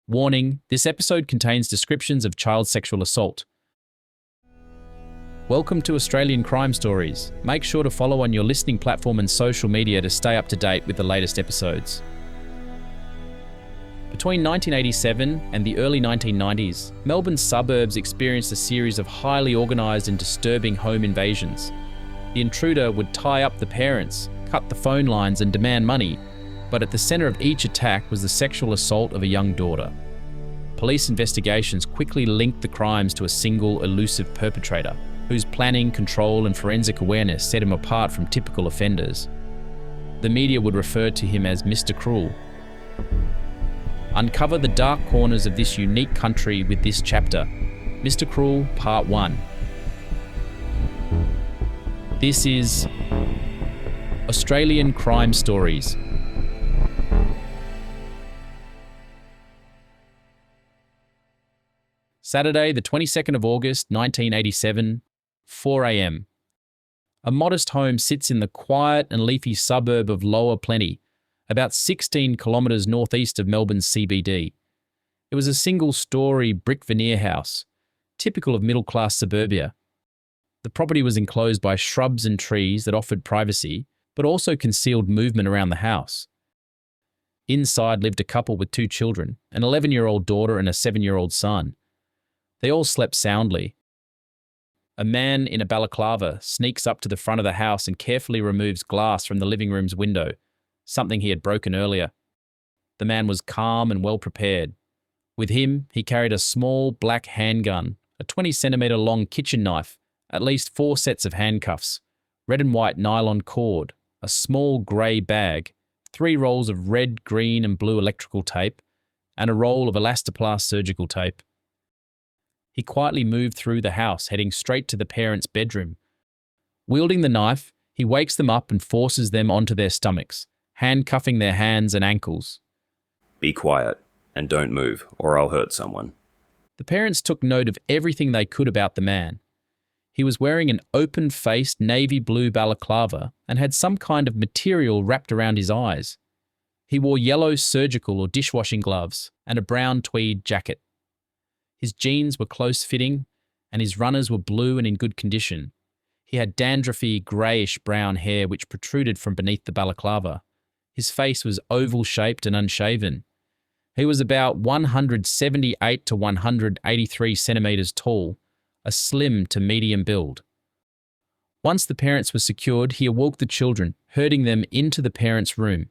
Warning, this episode contains descriptions of child sexual assault. Welcome to Australian Crime Stories. Make sure to follow on your listening platform and social media to stay up to date with the latest episodes. Between 1987 and the early 1990s, Melbourne's suburbs experienced a series of highly organised and disturbing home invasions. The intruder would tie up the parents, cut the phone lines and demand money, but at the centre of each attack was the sexual assault of a young daughter. Police investigations quickly linked the crimes to a single elusive perpetrator, whose planning, control and forensic awareness set him apart from typical offenders. The media would refer to him as Mr. Cruel. Uncover the dark corners of this unique country with this chapter, Mr. Cruel Part 1. This is Australian Crime Stories. Saturday, the 22nd of August, 1987, 4 a.m. A modest home sits in the quiet and leafy suburb of Lower Plenty, about 16 kilometres northeast of Melbourne's CBD. It was a single-storey brick veneer house, typical of middle-class suburbia. The property was enclosed by shrubs and trees that offered privacy, but also concealed movement around the house. Inside lived a couple with 2 children, an 11-year-old daughter and a 7-year-old son. They all slept soundly. A man in a balaclava sneaks up to the front of the house and carefully removes glass from the living room's window, something he had broken earlier. The man was calm and well prepared. With him, he carried a small black handgun, a 20-centimetre long kitchen knife, at least 4 sets of handcuffs, red and white nylon cord, a small grey bag, 3 rolls of red, green and blue electrical tape, and a roll of elastoplast surgical tape. He quietly moved through the house, heading straight to the parents' bedroom. Wielding the knife, he wakes them up and forces them onto their stomachs, handcuffing their hands and ankles. Be quiet and don't move, or I'll hurt someone. The parents took note of everything they could about the man. He was wearing an open-faced navy blue balaclava and had some kind of material wrapped around his eyes. He wore yellow surgical or dishwashing gloves and a brown tweed jacket. His jeans were close-fitting, and his runners were blue and in good condition. He had dandruffy, greyish-brown hair which protruded from beneath the balaclava. His face was oval-shaped and unshaven. He was about 178 to 183 centimetres tall, a slim to medium build. Once the parents were secured, he awoke the children, herding them into the parents' room.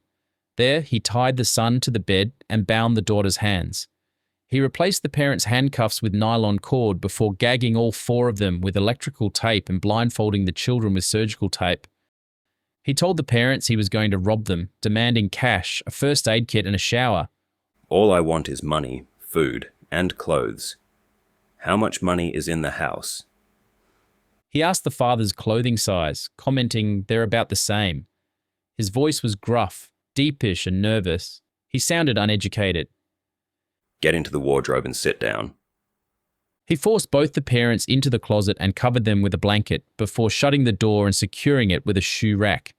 There, he tied the son to the bed and bound the daughter's hands. He replaced the parents' handcuffs with nylon cord before gagging all 4 of them with electrical tape and blindfolding the children with surgical tape. He told the parents he was going to rob them, demanding cash, a first aid kit and a shower. All I want is money, food, and clothes. How much money is in the house? He asked the father's clothing size, commenting they're about the same. His voice was gruff, deepish and nervous. He sounded uneducated. Get into the wardrobe and sit down. He forced both the parents into the closet and covered them with a blanket before shutting the door and securing it with a shoe rack.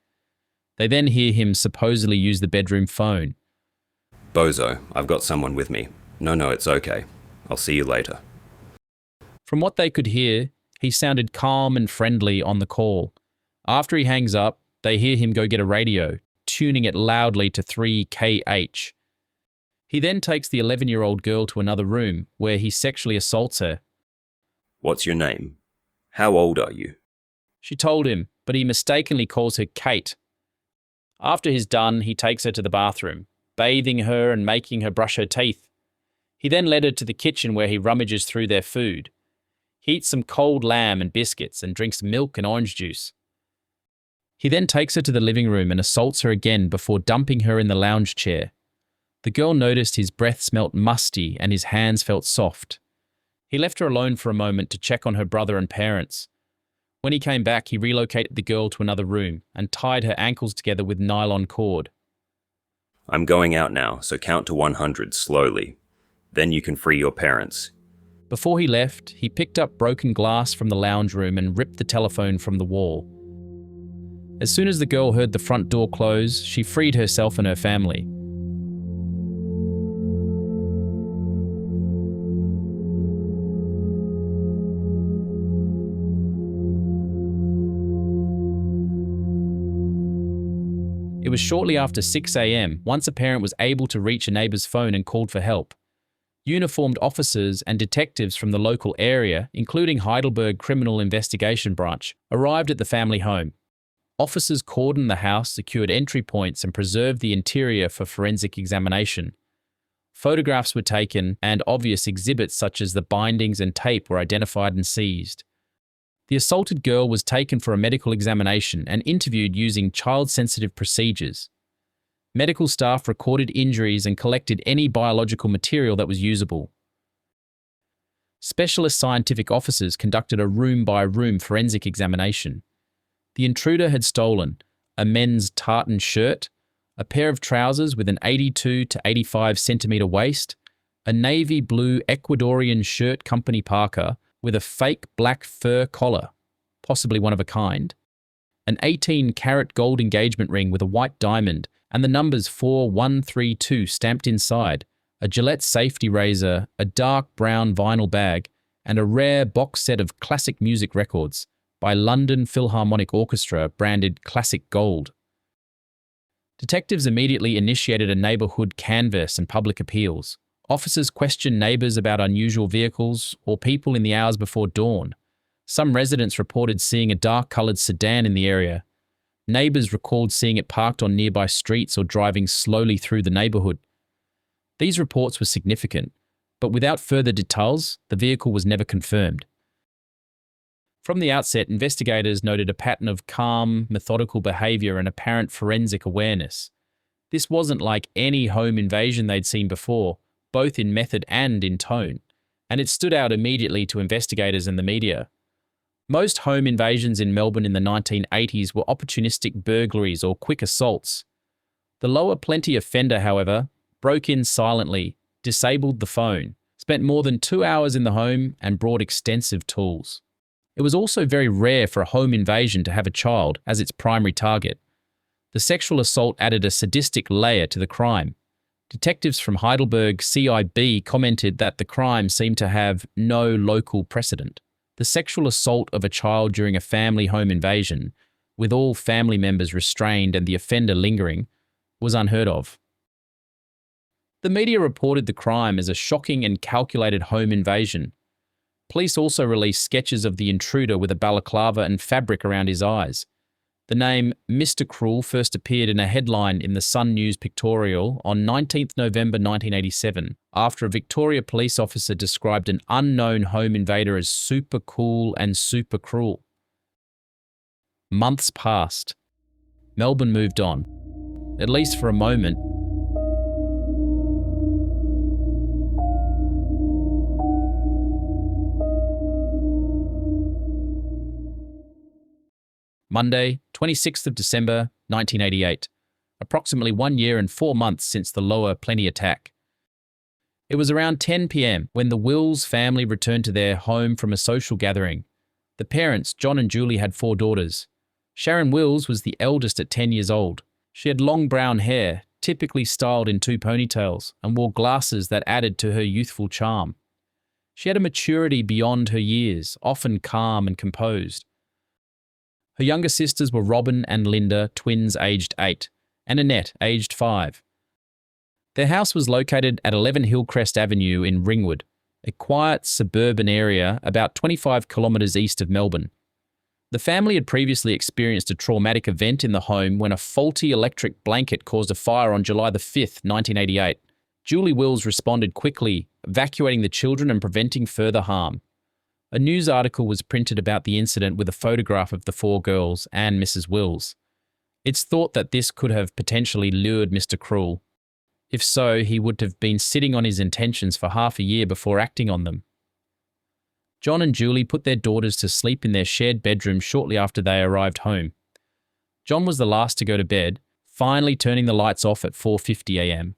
They then hear him supposedly use the bedroom phone. Bozo, I've got someone with me. No, it's okay. I'll see you later. From what they could hear, he sounded calm and friendly on the call. After he hangs up, they hear him go get a radio, tuning it loudly to 3KH. He then takes the 11-year-old girl to another room where he sexually assaults her. What's your name? How old are you? She told him, but he mistakenly calls her Kate. After he's done, he takes her to the bathroom, bathing her and making her brush her teeth. He then led her to the kitchen where he rummages through their food. He eats some cold lamb and biscuits and drinks milk and orange juice. He then takes her to the living room and assaults her again before dumping her in the lounge chair. The girl noticed his breath smelt musty and his hands felt soft. He left her alone for a moment to check on her brother and parents. When he came back, he relocated the girl to another room and tied her ankles together with nylon cord. I'm going out now, so count to 100 slowly. Then you can free your parents. Before he left, he picked up broken glass from the lounge room and ripped the telephone from the wall. As soon as the girl heard the front door close, she freed herself and her family. was shortly after 6 a.m. once a parent was able to reach a neighbour's phone and called for help. Uniformed officers and detectives from the local area, including Heidelberg Criminal Investigation Branch, arrived at the family home. Officers cordoned the house, secured entry points, and preserved the interior for forensic examination. Photographs were taken, and obvious exhibits such as the bindings and tape were identified and seized. The assaulted girl was taken for a medical examination and interviewed using child-sensitive procedures. Medical staff recorded injuries and collected any biological material that was usable. Specialist scientific officers conducted a room-by-room forensic examination. The intruder had stolen a men's tartan shirt, a pair of trousers with an 82 to 85 centimetre waist, a navy blue Ecuadorian shirt company parka with a fake black fur collar, possibly one of a kind, an 18-carat gold engagement ring with a white diamond and the numbers 4132 stamped inside, a Gillette safety razor, a dark brown vinyl bag, and a rare box set of classic music records by London Philharmonic Orchestra branded Classic Gold. Detectives immediately initiated a neighbourhood canvass and public appeals. Officers questioned neighbours about unusual vehicles or people in the hours before dawn. Some residents reported seeing a dark-coloured sedan in the area. Neighbours recalled seeing it parked on nearby streets or driving slowly through the neighbourhood. These reports were significant, but without further details, the vehicle was never confirmed. From the outset, investigators noted a pattern of calm, methodical behaviour and apparent forensic awareness. This wasn't like any home invasion they'd seen before, both in method and in tone, and it stood out immediately to investigators and the media. Most home invasions in Melbourne in the 1980s were opportunistic burglaries or quick assaults. The lower plenty offender, however, broke in silently, disabled the phone, spent more than 2 hours in the home, and brought extensive tools. It was also very rare for a home invasion to have a child as its primary target. The sexual assault added a sadistic layer to the crime. Detectives from Heidelberg CIB commented that the crime seemed to have no local precedent. The sexual assault of a child during a family home invasion, with all family members restrained and the offender lingering, was unheard of. The media reported the crime as a shocking and calculated home invasion. Police also released sketches of the intruder with a balaclava and fabric around his eyes. The name Mr. Cruel first appeared in a headline in the Sun News pictorial on 19 November 1987, after a Victoria police officer described an unknown home invader as super cool and super cruel. Months passed. Melbourne moved on, at least for a moment. Monday, 26th of December, 1988, approximately 1 year and 4 months since the Lower Plenty attack. It was around 10 p.m. when the Wills family returned to their home from a social gathering. The parents, John and Julie, had 4 daughters. Sharon Wills was the eldest at 10 years old. She had long brown hair, typically styled in 2 ponytails, and wore glasses that added to her youthful charm. She had a maturity beyond her years, often calm and composed. Her younger sisters were Robin and Linda, twins aged 8, and Annette, aged 5. Their house was located at 11 Hillcrest Avenue in Ringwood, a quiet suburban area about 25 kilometres east of Melbourne. The family had previously experienced a traumatic event in the home when a faulty electric blanket caused a fire on July the 5th, 1988. Julie Wills responded quickly, evacuating the children and preventing further harm. A news article was printed about the incident with a photograph of the 4 girls and Mrs. Wills. It's thought that this could have potentially lured Mr. Cruel. If so, he would have been sitting on his intentions for half a year before acting on them. John and Julie put their daughters to sleep in their shared bedroom shortly after they arrived home. John was the last to go to bed, finally turning the lights off at 4:50 a.m.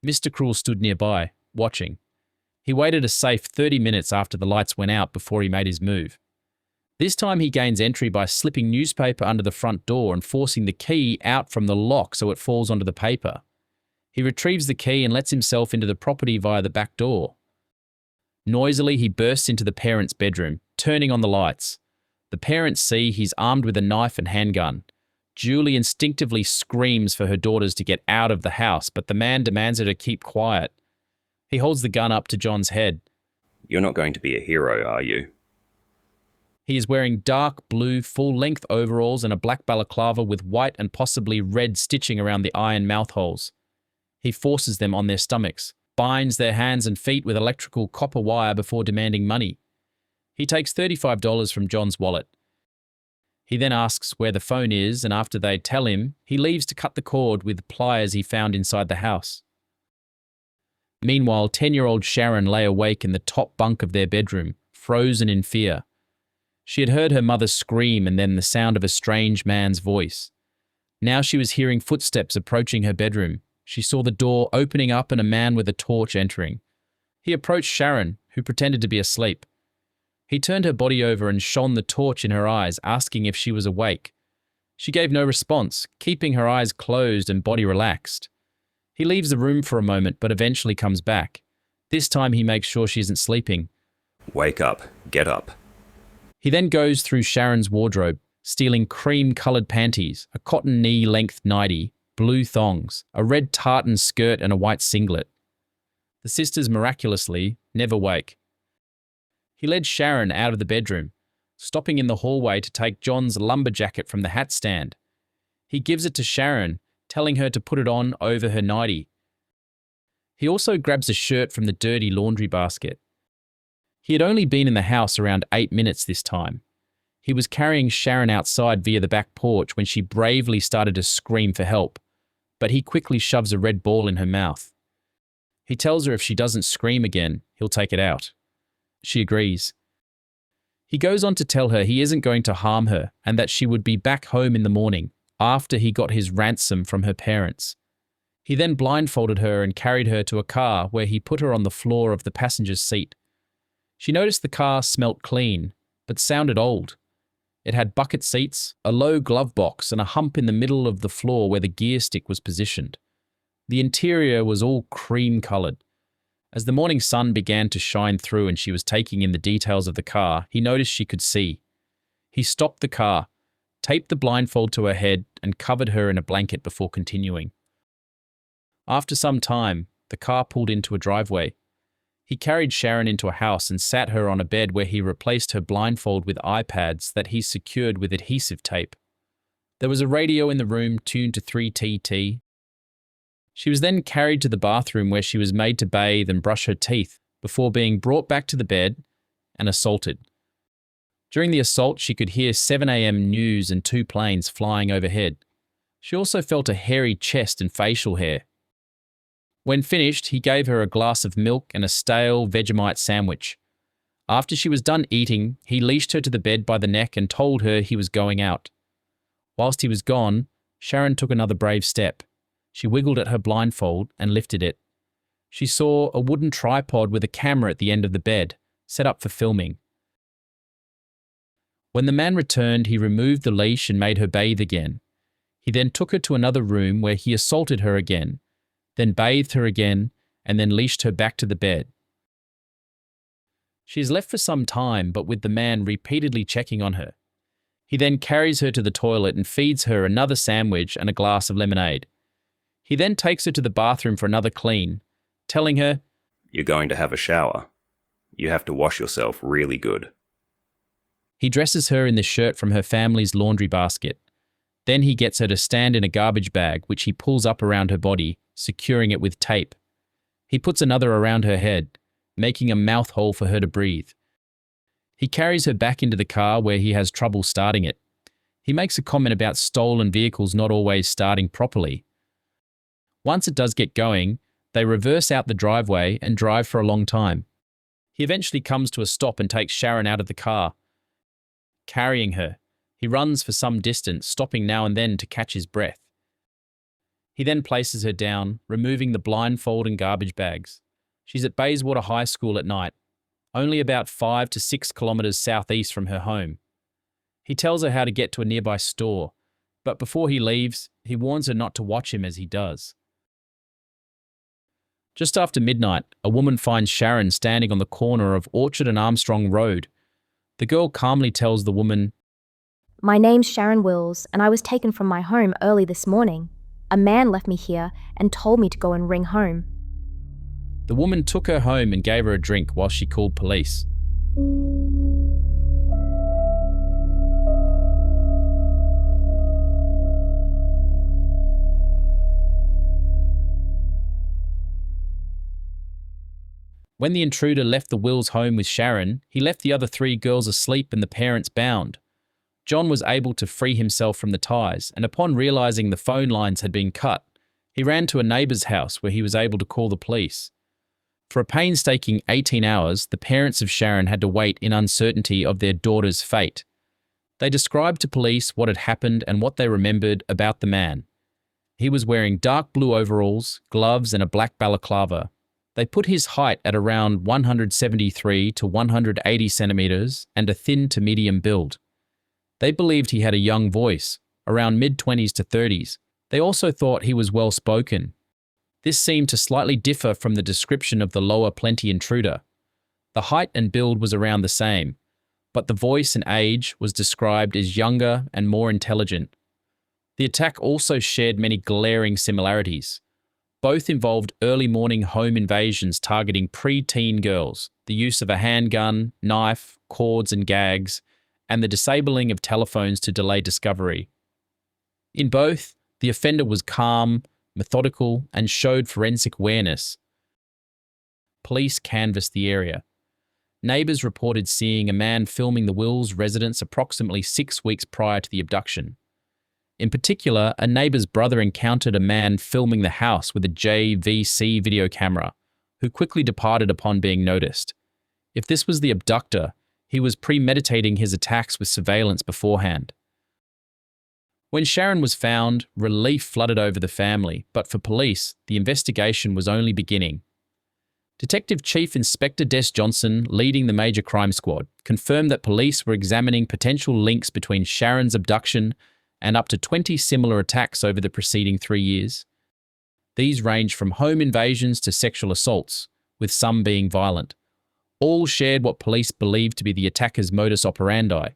Mr. Cruel stood nearby, watching. He waited a safe 30 minutes after the lights went out before he made his move. This time he gains entry by slipping newspaper under the front door and forcing the key out from the lock so it falls onto the paper. He retrieves the key and lets himself into the property via the back door. Noisily, he bursts into the parents' bedroom, turning on the lights. The parents see he's armed with a knife and handgun. Julie instinctively screams for her daughters to get out of the house, but the man demands her to keep quiet. He holds the gun up to John's head. You're not going to be a hero, are you? He is wearing dark blue full-length overalls and a black balaclava with white and possibly red stitching around the eye and mouth holes. He forces them on their stomachs, binds their hands and feet with electrical copper wire before demanding money. He takes $35 from John's wallet. He then asks where the phone is, and after they tell him, he leaves to cut the cord with pliers he found inside the house. Meanwhile, 10-year-old Sharon lay awake in the top bunk of their bedroom, frozen in fear. She had heard her mother scream and then the sound of a strange man's voice. Now she was hearing footsteps approaching her bedroom. She saw the door opening up and a man with a torch entering. He approached Sharon, who pretended to be asleep. He turned her body over and shone the torch in her eyes, asking if she was awake. She gave no response, keeping her eyes closed and body relaxed. He leaves the room for a moment, but eventually comes back. This time he makes sure she isn't sleeping. Wake up. Get up. He then goes through Sharon's wardrobe, stealing cream-coloured panties, a cotton knee-length nightie, blue thongs, a red tartan skirt and a white singlet. The sisters miraculously never wake. He led Sharon out of the bedroom, stopping in the hallway to take John's lumberjacket from the hat stand. He gives it to Sharon, telling her to put it on over her nightie. He also grabs a shirt from the dirty laundry basket. He had only been in the house around 8 minutes this time. He was carrying Sharon outside via the back porch when she bravely started to scream for help, but he quickly shoves a red ball in her mouth. He tells her if she doesn't scream again, he'll take it out. She agrees. He goes on to tell her he isn't going to harm her and that she would be back home in the morning after he got his ransom from her parents. He then blindfolded her and carried her to a car where he put her on the floor of the passenger's seat. She noticed the car smelt clean, but sounded old. It had bucket seats, a low glove box, and a hump in the middle of the floor where the gear stick was positioned. The interior was all cream-coloured. As the morning sun began to shine through and she was taking in the details of the car, he noticed she could see. He stopped the car, taped the blindfold to her head, and covered her in a blanket before continuing. After some time, the car pulled into a driveway. He carried Sharon into a house and sat her on a bed where he replaced her blindfold with iPads that he secured with adhesive tape. There was a radio in the room tuned to 3TT. She was then carried to the bathroom where she was made to bathe and brush her teeth before being brought back to the bed and assaulted. During the assault, she could hear 7 a.m. news and 2 planes flying overhead. She also felt a hairy chest and facial hair. When finished, he gave her a glass of milk and a stale Vegemite sandwich. After she was done eating, he leashed her to the bed by the neck and told her he was going out. Whilst he was gone, Sharon took another brave step. She wiggled at her blindfold and lifted it. She saw a wooden tripod with a camera at the end of the bed, set up for filming. When the man returned, he removed the leash and made her bathe again. He then took her to another room where he assaulted her again, then bathed her again, and then leashed her back to the bed. She is left for some time, but with the man repeatedly checking on her. He then carries her to the toilet and feeds her another sandwich and a glass of lemonade. He then takes her to the bathroom for another clean, telling her, You're going to have a shower. You have to wash yourself really good. He dresses her in the shirt from her family's laundry basket. Then he gets her to stand in a garbage bag, which he pulls up around her body, securing it with tape. He puts another around her head, making a mouth hole for her to breathe. He carries her back into the car where he has trouble starting it. He makes a comment about stolen vehicles not always starting properly. Once it does get going, they reverse out the driveway and drive for a long time. He eventually comes to a stop and takes Sharon out of the car. Carrying her, he runs for some distance, stopping now and then to catch his breath. He then places her down, removing the blindfold and garbage bags. She's at Bayswater High School at night, only about 5 to 6 kilometres southeast from her home. He tells her how to get to a nearby store, but before he leaves, he warns her not to watch him as he does. Just after midnight, a woman finds Sharon standing on the corner of Orchard and Armstrong Road. The girl calmly tells the woman, My name's Sharon Wills, and I was taken from my home early this morning. A man left me here and told me to go and ring home. The woman took her home and gave her a drink while she called police. When the intruder left the Wills home with Sharon, he left the other three girls asleep and the parents bound. John was able to free himself from the ties, and upon realizing the phone lines had been cut, he ran to a neighbor's house where he was able to call the police. For a painstaking 18 hours, the parents of Sharon had to wait in uncertainty of their daughter's fate. They described to police what had happened and what they remembered about the man. He was wearing dark blue overalls, gloves, and a black balaclava. They put his height at around 173 to 180 centimeters and a thin to medium build. They believed he had a young voice, around mid-20s to 30s. They also thought he was well-spoken. This seemed to slightly differ from the description of the Lower Plenty intruder. The height and build was around the same, but the voice and age was described as younger and more intelligent. The attack also shared many glaring similarities. Both involved early morning home invasions targeting pre-teen girls, the use of a handgun, knife, cords and gags, and the disabling of telephones to delay discovery. In both, the offender was calm, methodical, and showed forensic awareness. Police canvassed the area. Neighbours reported seeing a man filming the Wills residence approximately 6 weeks prior to the abduction. In particular, a neighbour's brother encountered a man filming the house with a JVC video camera, who quickly departed upon being noticed. If this was the abductor, he was premeditating his attacks with surveillance beforehand. When Sharon was found, relief flooded over the family, but for police, the investigation was only beginning. Detective Chief Inspector Des Johnson, leading the major crime squad, confirmed that police were examining potential links between Sharon's abduction and up to 20 similar attacks over the preceding 3 years. These range from home invasions to sexual assaults, with some being violent. All shared what police believed to be the attacker's modus operandi.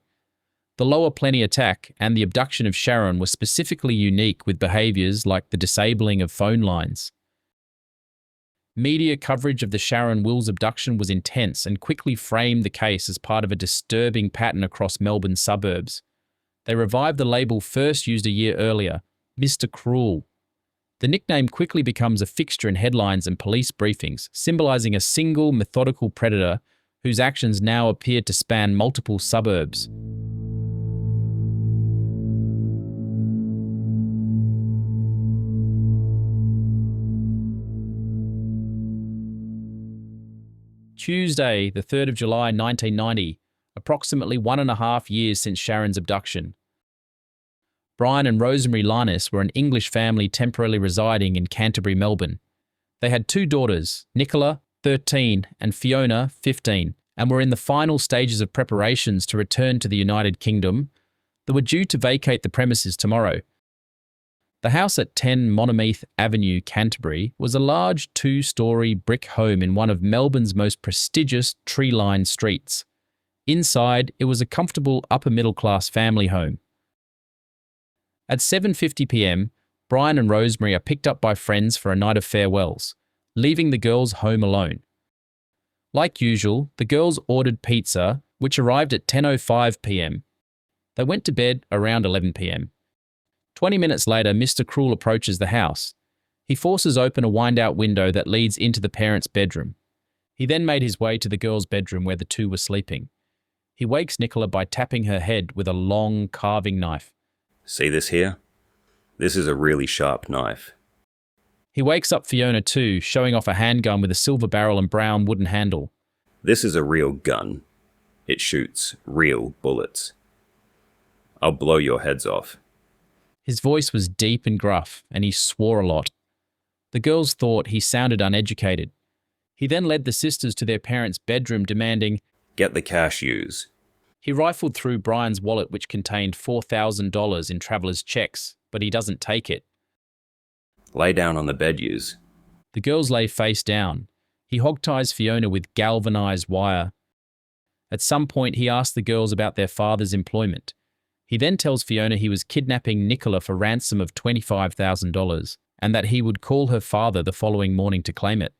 The Lower Plenty attack and the abduction of Sharon were specifically unique, with behaviours like the disabling of phone lines. Media coverage of the Sharon Wills abduction was intense and quickly framed the case as part of a disturbing pattern across Melbourne's suburbs. They revived the label first used a year earlier, Mr. Cruel. The nickname quickly becomes a fixture in headlines and police briefings, symbolising a single, methodical predator whose actions now appeared to span multiple suburbs. Tuesday, the 3rd of July 1990, approximately 1.5 years since Sharon's abduction. Brian and Rosemary Linus were an English family temporarily residing in Canterbury, Melbourne. They had 2 daughters, Nicola, 13, and Fiona, 15, and were in the final stages of preparations to return to the United Kingdom. They were due to vacate the premises tomorrow. The house at 10 Monomeath Avenue, Canterbury, was a large 2-storey brick home in one of Melbourne's most prestigious tree-lined streets. Inside, it was a comfortable upper-middle-class family home. At 7:50 p.m, Brian and Rosemary are picked up by friends for a night of farewells, leaving the girls home alone. Like usual, the girls ordered pizza, which arrived at 10:05 p.m. They went to bed around 11 p.m. 20 minutes later, Mr. Cruel approaches the house. He forces open a wind-out window that leads into the parents' bedroom. He then made his way to the girls' bedroom where the two were sleeping. He wakes Nicola by tapping her head with a long carving knife. See this here? This is a really sharp knife. He wakes up Fiona too, showing off a handgun with a silver barrel and brown wooden handle. This is a real gun. It shoots real bullets. I'll blow your heads off. His voice was deep and gruff, and he swore a lot. The girls thought he sounded uneducated. He then led the sisters to their parents' bedroom, demanding, "Get the cashews." He rifled through Brian's wallet, which contained $4,000 in traveller's checks, but he doesn't take it. Lay down on the bed, yous. The girls lay face down. He hog-ties Fiona with galvanized wire. At some point, he asked the girls about their father's employment. He then tells Fiona he was kidnapping Nicola for ransom of $25,000 and that he would call her father the following morning to claim it.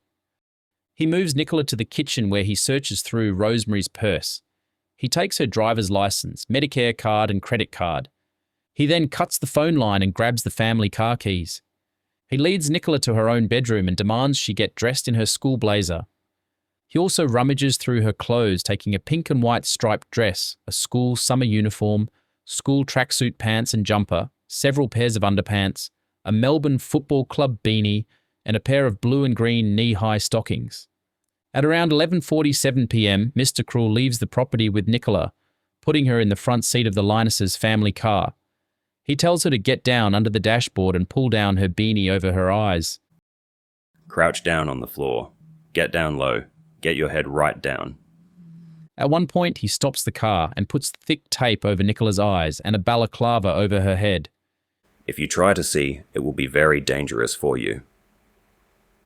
He moves Nicola to the kitchen where he searches through Rosemary's purse. He takes her driver's license, Medicare card and credit card. He then cuts the phone line and grabs the family car keys. He leads Nicola to her own bedroom and demands she get dressed in her school blazer. He also rummages through her clothes, taking a pink and white striped dress, a school summer uniform, school tracksuit pants and jumper, several pairs of underpants, a Melbourne Football Club beanie, and a pair of blue and green knee-high stockings. At around 11:47 p.m, Mr. Cruel leaves the property with Nicola, putting her in the front seat of the Linus's family car. He tells her to get down under the dashboard and pull down her beanie over her eyes. Crouch down on the floor. Get down low. Get your head right down. At one point, he stops the car and puts thick tape over Nicola's eyes and a balaclava over her head. If you try to see, it will be very dangerous for you.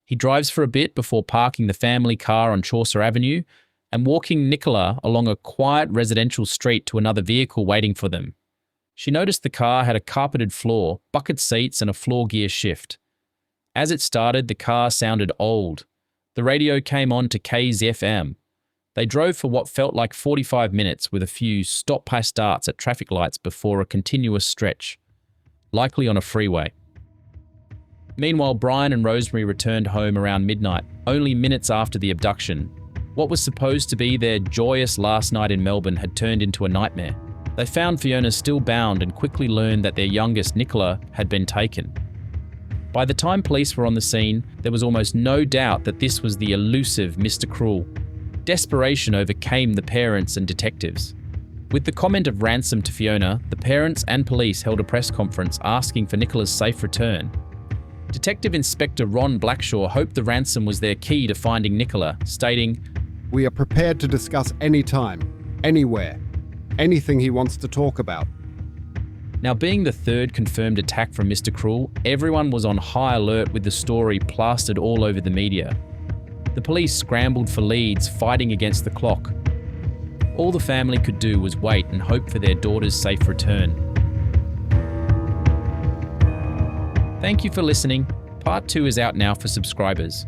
He drives for a bit before parking the family car on Chaucer Avenue and walking Nicola along a quiet residential street to another vehicle waiting for them. She noticed the car had a carpeted floor, bucket seats and a floor gear shift. As it started, the car sounded old. The radio came on to KZFM. They drove for what felt like 45 minutes with a few stop-by-starts at traffic lights before a continuous stretch, likely on a freeway. Meanwhile, Brian and Rosemary returned home around midnight, only minutes after the abduction. What was supposed to be their joyous last night in Melbourne had turned into a nightmare. They found Fiona still bound and quickly learned that their youngest, Nicola, had been taken. By the time police were on the scene, there was almost no doubt that this was the elusive Mr. Cruel. Desperation overcame the parents and detectives. With the comment of ransom to Fiona, the parents and police held a press conference asking for Nicola's safe return. Detective Inspector Ron Blackshaw hoped the ransom was their key to finding Nicola, stating, "We are prepared to discuss any time, anywhere, anything he wants to talk about." Now, being the third confirmed attack from Mr. Cruel, everyone was on high alert with the story plastered all over the media. The police scrambled for leads, fighting against the clock. All the family could do was wait and hope for their daughter's safe return. Thank you for listening. Part 2 is out now for subscribers.